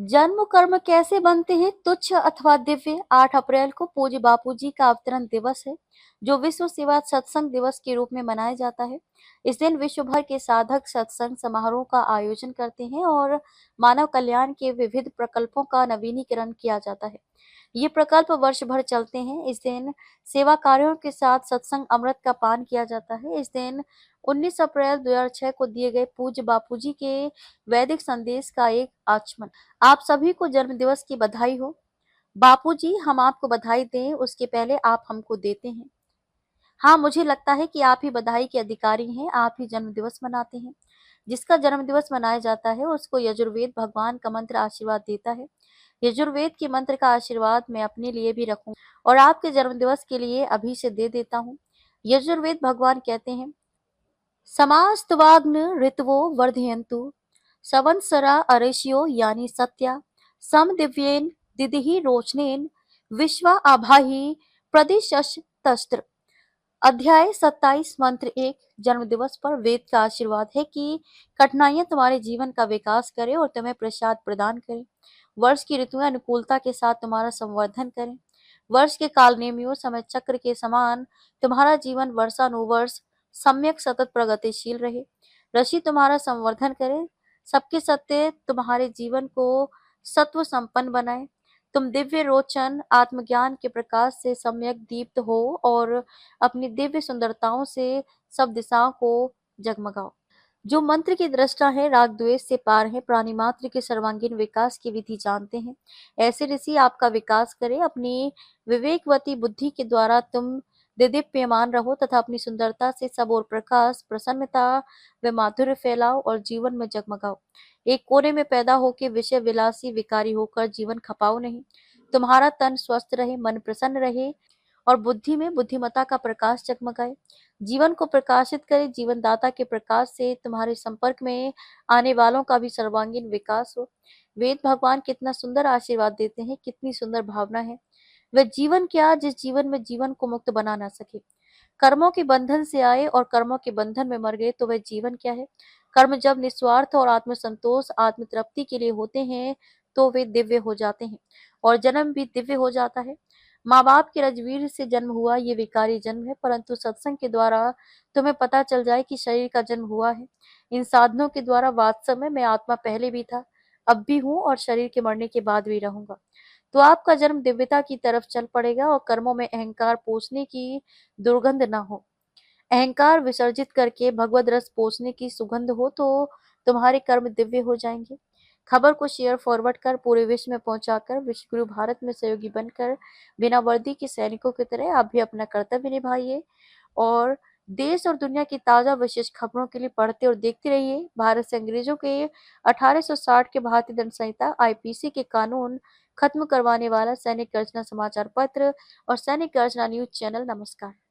जन्म कर्म कैसे बनते हैं तुच्छ अथवा दिव्य। 8 अप्रैल को पूज्य बापूजी का अवतरण दिवस है, जो विश्व सेवा सत्संग दिवस के रूप में मनाया जाता है। इस दिन विश्व भर के साधक सत्संग समारोह का आयोजन करते हैं और मानव कल्याण के विविध प्रकल्पों का नवीनीकरण किया जाता है। ये प्रकल्प वर्ष भर चलते हैं। इस दिन सेवा कार्यों के साथ सत्संग अमृत का पान किया जाता है। इस दिन 19 अप्रैल 2006 को दिए गए पूज्य बापूजी के वैदिक संदेश का एक आचमन। आप सभी को जन्मदिवस की बधाई हो। बापूजी, हम आपको बधाई दें उसके पहले आप हमको देते हैं। हाँ, मुझे लगता है कि आप ही बधाई के अधिकारी हैं, आप ही जन्मदिवस मनाते हैं। जिसका जन्मदिवस मनाया जाता है उसको यजुर्वेद भगवान का मंत्र आशीर्वाद देता है। यजुर्वेद के मंत्र का आशीर्वाद मैं अपने लिए भी रखूं और आपके जन्मदिवस के लिए अभी से दे देता हूँ। यजुर्वेद भगवान कहते हैं, समास्तवाग्न ऋतवो वर्धयन्तु संवत्सरा अरेष्यो यानी सत्या समदिव्येन दिदिहि रोचनेन विश्वा आभाहि प्रदिशस्तस्त्र। अध्याय 27 मंत्र 1। जन्मदिवस पर वेद का आशीर्वाद है कि कठिनाइयां तुम्हारे जीवन का विकास करें और तुम्हें प्रसाद प्रदान करें। वर्ष की ऋतुएं अनुकूलता के साथ तुम्हारा संवर्धन करें। वर्ष के काल नेमियों समय चक्र के समान तुम्हारा जीवन वर्षानुवर्ष सम्यक सतत प्रगतिशील रहे। ऋषि तुम्हारा संवर्धन करे। सबके सत्य तुम्हारे जीवन को सत्व संपन्न बनाए। तुम दिव्य रोचन आत्मज्ञान के प्रकाश से सम्यक दीप्त हो और अपनी दिव्य सुंदरताओं से सब दिशाओं को जगमगाओ। जो मंत्र की दृष्टा है, राग द्वेष से पार है, प्राणी मात्र के सर्वांगीण विकास की विधि जानते हैं, ऐसे ऋषि आपका विकास करें। अपनी विवेकवती बुद्धि के द्वारा तुम दिदीप्यमान रहो तथा अपनी सुंदरता से सब और प्रकाश, प्रसन्नता व माधुर्य फैलाओ और जीवन में जगमगाओ। एक कोने में पैदा होकर विषय विलासी विकारी होकर जीवन खपाओ नहीं। तुम्हारा तन स्वस्थ रहे, मन प्रसन्न रहे और बुद्धि में बुद्धिमत्ता का प्रकाश जगमगाए। जीवन को प्रकाशित करे। जीवन दाता के प्रकाश से तुम्हारे संपर्क में आने वालों का भी सर्वांगीण विकास हो। वेद भगवान कितना सुंदर आशीर्वाद देते हैं, कितनी सुंदर भावना है। वह जीवन क्या जिस जीवन में जीवन को मुक्त बना ना सके। कर्मों के बंधन से आए और कर्मों के बंधन में मर गए तो वह जीवन क्या है। कर्म जब निस्वार्थ और आत्म संतोष आत्म तृप्ति के लिए होते हैं तो वे दिव्य हो जाते हैं और जन्म भी दिव्य हो जाता है। माँ बाप के रजवीर से जन्म हुआ ये विकारी जन्म है, परंतु सत्संग के द्वारा तुम्हें पता चल जाए कि शरीर का जन्म हुआ है। इन साधनों के द्वारा वास्तव में मैं आत्मा पहले भी था, अब भी हूँ और शरीर के मरने के बाद भी रहूंगा। तो आपका जन्म दिव्यता की तरफ चल पड़ेगा और कर्मों में अहंकार पोषने की दुर्गंध न हो। अहंकार विसर्जित करके भगवद रस पोषने की सुगंध हो तो तुम्हारे कर्म दिव्य हो जाएंगे। खबर को शेयर फॉरवर्ड कर पूरे विश्व में पहुंचाकर विश्व गुरु भारत में सहयोगी बनकर बिना वर्दी के सैनिकों की तरह आप भी अपना कर्तव्य निभाइए और देश और दुनिया की ताजा विशेष खबरों के लिए पढ़ते और देखते रहिए। भारत से अंग्रेजों के 1860 के भारतीय दंड संहिता आईपीसी के कानून खत्म करवाने वाला सैनिक गर्जना समाचार पत्र और सैनिक गर्जना न्यूज चैनल। नमस्कार।